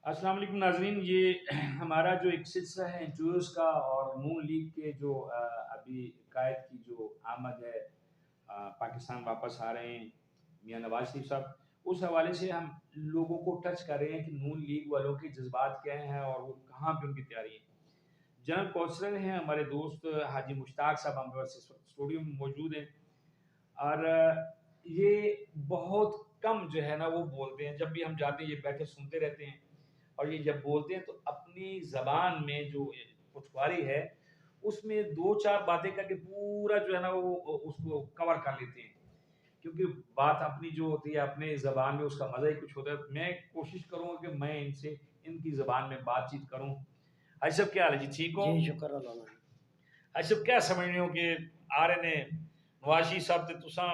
السلام علیکم ناظرین، یہ ہمارا جو ایک سلسلہ ہے انٹرویوز کا اور نون لیگ کے جو ابھی قائد کی جو آمد ہے، پاکستان واپس آ رہے ہیں میاں نواز شریف صاحب، اس حوالے سے ہم لوگوں کو ٹچ کر رہے ہیں کہ نون لیگ والوں کے جذبات کیا ہیں اور وہ کہاں پہ ان کی تیاری ہے۔ جنرل کونسلر ہیں ہمارے دوست حاجی مشتاق صاحب، ہمارے اسٹوڈیو میں موجود ہیں، اور یہ بہت کم جو ہے نا وہ بولتے ہیں۔ جب بھی ہم جاتے ہیں یہ بیٹھے سنتے رہتے ہیں، اور یہ جب بولتے ہیں تو اپنی زبان میں جو پٹواری ہے اس میں دو چار باتیں کر کے پورا جو ہے نا وہ اس کو کور کر لیتے ہیں، کیونکہ بات اپنی جو ہوتی ہے اپنے زبان میں اس کا مزہ ہی کچھ ہوتا ہے۔ میں کوشش کروں گا کہ میں ان سے ان کی زبان میں بات چیت کروں۔ حاج صاحب کیا حال ہے جی؟ ٹھیک ہو؟ جی شکر اللہ۔ حاج صاحب کیا سمجھنے ہو کہ آ رہے نے نواز شریف صاحب تے تساں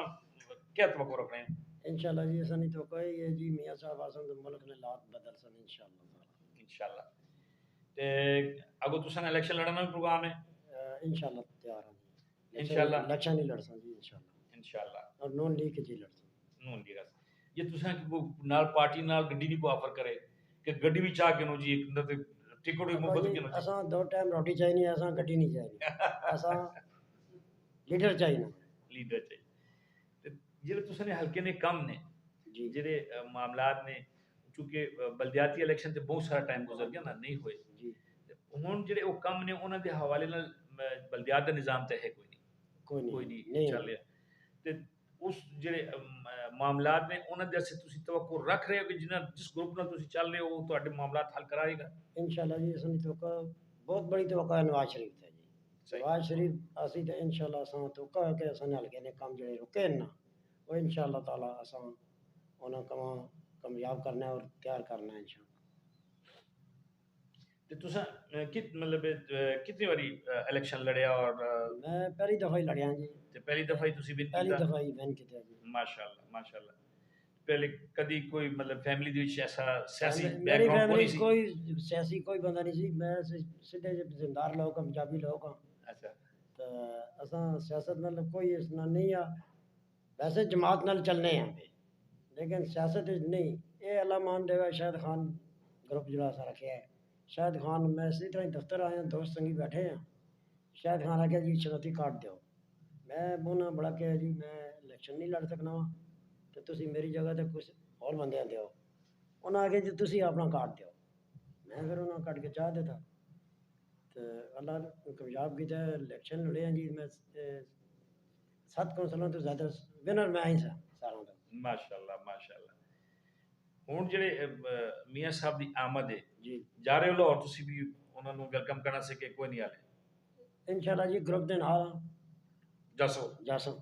کیا توقع رکھ رہے ہیں؟ انشاءاللہ جی ایسا نہیں تو کوئی ہے جی، میاں صاحب آسن تو ملک نے لات بدل سن انشاءاللہ تعالی انشاءاللہ تے اگو تساں الیکشن لڑنا بھی پروگرام ہے؟ انشاءاللہ تیار ہیں جی، انشاءاللہ الیکشن ہی لڑسن جی انشاءاللہ، انشاءاللہ اور نون لیگ کے جی لڑسن۔ نون لیگ یہ تساں کہ نال پارٹی نال گڈی بھی کو آفر کرے کہ گڈی بھی چاہ کے نو جی ایک نہ ٹکٹ بھی ابا مفت جی کے نو جی اساں دو ٹائم روٹی چاہیے، اساں گڈی نہیں چاہیے، اساں لیڈر چاہیے۔ لیڈر چاہیے تے جڑے تساں نے حلقے نے کم نے جی جڑے معاملات نے، چونکہ بلدیاتی الیکشن تے بہت سارا ٹائم گزر گیا نا، نہیں ہوئے جی ہن جڑے وہ کم نے انہاں دے حوالے نال بلدیات دا نظام تے ہے کوئی نہیں چل رہا تے اس جڑے معاملات نے انہاں دے سے تسی توقع رکھ رہے ہو کہ جس گروپ نال تسی چل رہے ہو وہ تہاڈے معاملات حل کرائے گا؟ انشاءاللہ جی ایسا نہیں توقع بہت بڑی توقع ہے نواز شریف تے جی۔ صحیح نواز شریف اسی تے انشاءاللہ اساں توقع ہے کہ اساں حلقے نے کام جڑے رکے نا وہ انشاءاللہ تعالی اساں انہاں کما کامیاب کرنا ہے اور تیار کرنا ہے انشاءاللہ۔ تے تساں مطلب کتنی باری الیکشن لڑیا اور میں پہلی دفعہ ہی لڑیا جی، تے پہلی دفعہ ہی تسی ون پہلی کیتا؟ دفعہ ہی وین کیتا جی۔ ماشاءاللہ ماشاءاللہ۔ پہلے کدی کوئی مطلب فیملی دے وچ ایسا سیاسی بیک میری گراؤنڈ کو فیملی نہیں سی؟ کوئی سیاسی کوئی بندہ نہیں سی، میں سیدھے زمیندار لوگ ہاں، پنجابی لوگ ہاں، اچھا تو اساں سیاست نال کوئی اس نال نہیں آ، ویسے جماعت نال چلنے ہیں پہ، لیکن سیاست نہیں۔ یہ اللہ مان دے گا شاہد خان گروپ جڑا سا رکھا ہے، شاہد خان میں اسی طرح دفتر آیا دوست سنگی بیٹھے ہیں، شاہد خان آ کے جی شناختی کارڈ دیو، میں بونا بڑا کہ جی میں الیکشن نہیں لڑ سکنا وا تو تسی میری جگہ تے کچھ اور بندیاں دیو، انہاں آ کے جی تسی اپنا کارڈ دیو، میں پھر انہاں کٹ کے چاہ دیتا تو اللہ نے کامیاب کیتا ہے، الیکشن لڑے ہیں جی۔ میں 7 کونسلوں تو زیادہ ونر میں ہی سا ساروں دا۔ ماشاءاللہ ماشاءاللہ۔ ہن جڑے میاں صاحب دی آمد ہے، جی جا رہے ہو لاہور تسی بھی انہاں نو ویلکم کرنا سکے کوئی نہیں آلے؟ انشاءاللہ جی گروپ دے نال جسو جاسم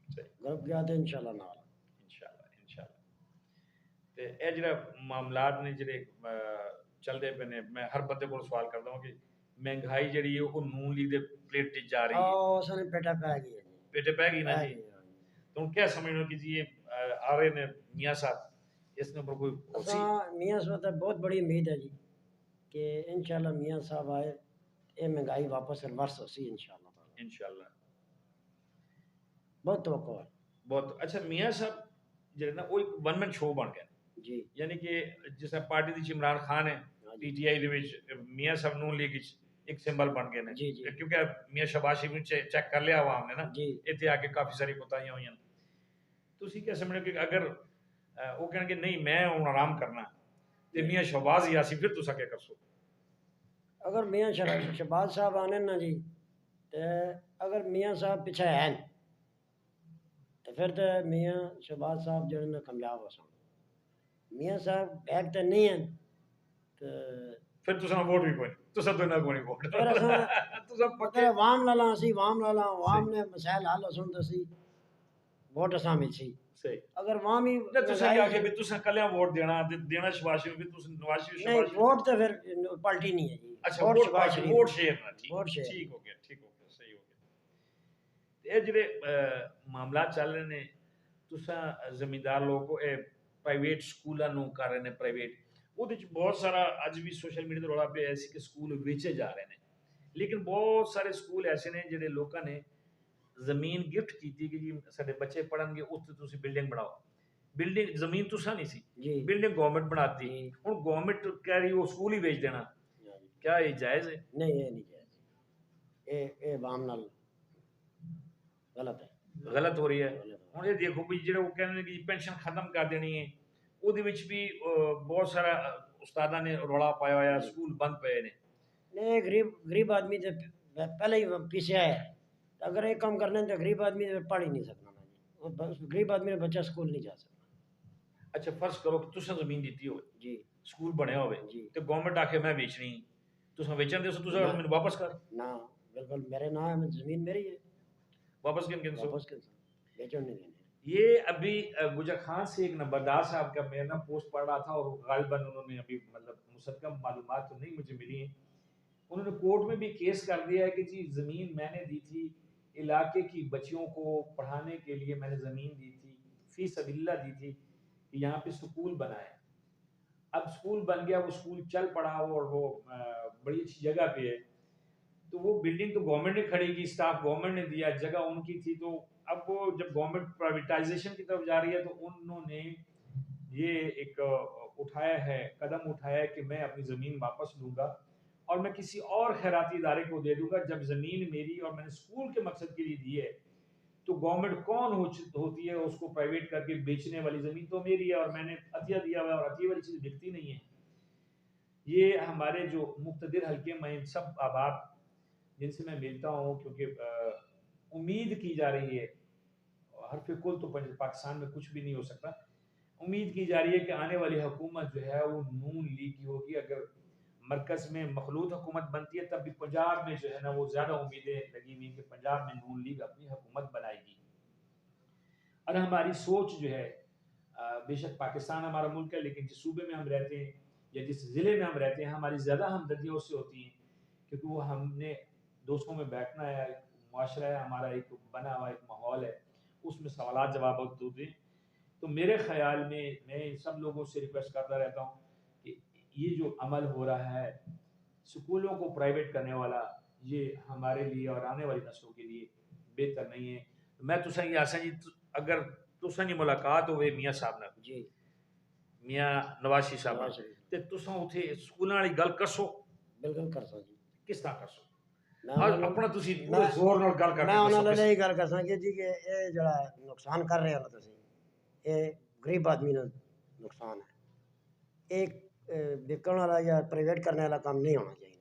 صحیح گروپ گیا تے انشاءاللہ نال۔ انشاءاللہ انشاءاللہ۔ تے اے جڑا معاملات نے جڑے چلدے پے نے، میں ہر بندے کو سوال کردا ہوں کہ مہنگائی جڑی ہے وہ نون لیگ دے پلیٹ تے جا رہی ہے، سن پیٹا پہ گئی ہے جی، پیٹے پہ گئی نا پہ جی۔ گئی۔ تو ہن کیا سمجھو کہ جی یہ آ رہے نے میاں صاحب، اس نے اوپر کوئی اسی اساں میاں صاحب تے بہت بڑی امید ہے جی کہ انشاءاللہ میاں صاحب آئے یہ مہنگائی واپس ریورس ہو سی انشاءاللہ تعالی، انشاءاللہ بہت توقع ہے بہت اچھا۔ میاں صاحب جڑے نا وہ ایک ون مین شو بن گئے، جی۔ یعنی کہ جس طرح پارٹی دی عمران خان ہے ہاں پی جی ٹی آئی دے وچ، میاں صاحب نون لیگ وچ ایک سمبل بن گئے نے، جی جی کیونکہ میاں شہباز شریف نے چیک کر لیا عوام نے نا، جی اتنے آ کے کافی ساری کوتاہیاں ہوئی ہیں۔ تسی کیا سمجھو کہ اگر وہ کہن کہ نہیں میں ہوں آرام کرنا تے میاں شہباز ہی آسی، پھر تسا کیا کرسو؟ اگر میاں شہباز صاحب آنے نا جی تے اگر میاں صاحب پیچھے ہیں تو پھر تو میاں شہباز صاحب جڑے نا کامیاب ہو سن، میاں صاحب بیک تے نہیں ہیں تو پھر تسا ووٹ بھی کوئی نہیں، تسا تو نہ کوئی نہیں ووٹ پھر اساں تسا پکے مطلب عوام لالا اسی عوام لالا عوام صحیح نے مسائل حل ہو سن تو اسی ووٹ اساں مل سی، صحیح۔ اگر عوام ہی نہ تسا کیا کہ مہنگائی بھی تسا کلیاں ووٹ دینا دینا شہباز شریف، پھر تسا نواز شریف نہیں شہباز شریف ووٹ تو پھر پارٹی نہیں ہے جی، اچھا ووٹ ووٹ شہباز پارٹی شریف ووٹ شیئر نہ ٹھیک ووٹ شیئر ٹھیک ہو گیا ٹھیک ہو گیا صحیح ہو گیا۔ یہ جڑے معاملات چل رہے ہیں تسا زمیندار لوگ کو پرائیویٹ سکولاں نو کر رہے ہیں پرائیویٹ، وہ بہت سارا اج بھی سوشل میڈیا تے رولا پہ ایسی کہ سکول ویچے جا رہے ہیں، لیکن بہت سارے سکول ایسے نے جڑے لوکاں نے زمین گفٹ کیتی کہ جی سارے بچے پڑھن گے اتنے تسی بلڈنگ بناؤ، بلڈنگ زمین تو نہیں سی، جی بلڈنگ گورنمنٹ بناتی، جی ہوں گورنمنٹ کہہ رہی وہ اسکول ہی بیچ دینا، ہاں جی۔ کیا یہ جائز ہے؟ نہیں یہ نہیں جائز، یہ عوام نال غلط ہے، غلط ہو رہی ہے۔ غلط ہے۔ ہوں یہ دیکھو بھی جہاں وہ کہنے کہ پینشن ختم کر دینی ہے، وہ بھی بہت سارا استادہ نے رولا پایا ہوا، جی اسکول بند پے نے۔ نہیں غریب آدمی تو پہلے ہی پیچھے ہے، اگر ایک کام کرنا ہے تو غریب آدمی تو پڑھ ہی نہیں سکنا نا جی، وہ غریب آدمی نے بچہ اسکول نہیں جا سکتا۔ اچھا فرض کرو کہ تساں زمین دیتی ہوئے، جی اسکول بنیا ہوئے، جی تو گورنمنٹ آکھے میں بیچنی، تساں بیچن دے سو، تساں نہ مینوں واپس کر، نہ بالکل میرے نام ہے، زمین میری ہے، واپس کن سو۔ واپس کر بیچن نہیں دینے۔ یہ ابھی گجر خان سے ایک نمبردار صاحب کا میں نا پوسٹ پڑھ رہا تھا، اور غالباً انہوں نے ابھی مطلب مستقم معلومات تو نہیں مجھے ملی ہیں، انہوں نے کورٹ میں بھی کیس کر دیا ہے کہ جی زمین میں نے دی تھی علاقے کی بچیوں کو پڑھانے کے لیے، میں نے زمین دی تھی فی سبیل اللہ دی تھی کہ یہاں پہ سکول بنائے، اب سکول بن گیا، وہ سکول چل پڑا اور وہ بڑی اچھی جگہ پہ ہے، تو وہ بلڈنگ تو گورنمنٹ نے کھڑی کی، اسٹاف گورنمنٹ نے دیا، جگہ ان کی تھی، تو اب وہ جب گورنمنٹ پرائیویٹائزیشن کی طرف جا رہی ہے تو انہوں نے یہ ایک اٹھایا ہے، قدم اٹھایا ہے کہ میں اپنی زمین واپس لوں گا اور میں کسی اور خیراتی ادارے کو دے دوں گا، جب زمین میری اور میں نے اسکول کے مقصد کے لیے دی ہے تو گورنمنٹ کون ہوتی ہے اس کو پرائیویٹ کر کے بیچنے والی، زمین تو میری ہے اور میں نے عطیہ دیا ہوا ہے، اور عطیہ والی چیز بکتی نہیں ہے۔ یہ ہمارے جو مقتدر حلقے میں سب احباب جن سے میں ملتا ہوں، کیونکہ امید کی جا رہی ہے، حرف کل تو پاکستان میں کچھ بھی نہیں ہو سکتا، امید کی جا رہی ہے کہ آنے والی حکومت جو ہے وہ نون لیگ کی ہوگی، اگر مرکز میں مخلوط حکومت بنتی ہے تب بھی پنجاب میں جو ہے نا وہ زیادہ امیدیں لگی ہوئی کہ پنجاب میں نون لیگ اپنی حکومت بنائے گی۔ اور ہماری سوچ جو ہے، بے شک پاکستان ہمارا ملک ہے، لیکن جس صوبے میں ہم رہتے ہیں یا جس ضلع میں ہم رہتے ہیں، ہماری زیادہ ہمدردیاں اس سے ہوتی ہیں، کیونکہ وہ ہم نے دوستوں میں بیٹھنا ہے، ایک معاشرہ ہے ہمارا، ایک بنا ہوا ایک ماحول ہے، اس میں سوالات جواب ہوتے ہیں۔ تو میرے خیال میں میں سب لوگوں سے ریکویسٹ کرتا رہتا ہوں کہ یہ جو عمل ہو رہا ہے سکولوں کو پرائیویٹ کرنے والا، یہ ہمارے لیے اور آنے والی نسلوں کے لیے بہتر نہیں ہے۔ میں تساں یہ آسا جی، اگر تساں کی ملاقات ہوئے میاں صاحب نال، جی میاں نواز صاحب نواز نال، شریف تے تساں اتھے سکولاں والی گل کرسو، بالکل کر سکوں جی، کس طرح کرسو؟ میں آج انہوں اپنا تسی نے پورے زور نال گل کر میں کے انہوں دسو نے کس یہی گل کر سکاں جی کہ یہ جڑا نقصان کر رہے ہو نا تسی، یہ غریب آدمی کا نقصان ہے، ایک بکن والا یا پرائیویٹ کرنے والا کام نہیں ہونا چاہیے۔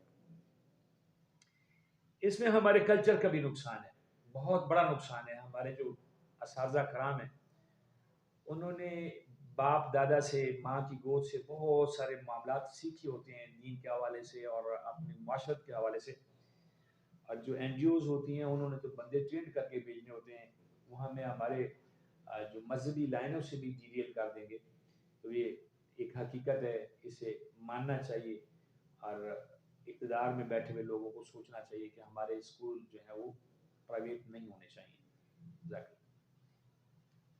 اس میں ہمارے کلچر کا بھی نقصان ہے، بہت بڑا نقصان ہے۔ ہمارے جو اساتذہ کرام ہیں انہوں نے باپ دادا سے، ماں کی گود سے بہت سارے معاملات سیکھے ہوتے ہیں، دین کے حوالے سے اور اپنی معاشرت کے حوالے سے، اور جو این جی اوز ہوتی ہیں انہوں نے تو بندے ٹرینڈ کر کے بھیجنے ہوتے ہیں، وہ ہمیں ہمارے جو مذہبی لائنوں سے بھی ڈیریل کر دیں گے، تو یہ ایک حقیقت ہے، اسے ماننا چاہیے، اور اقتدار میں بیٹھے ہوئے لوگوں کو سوچنا چاہیے کہ ہمارے اسکول جو ہے وہ پرائیویٹ نہیں ہونے چاہیے۔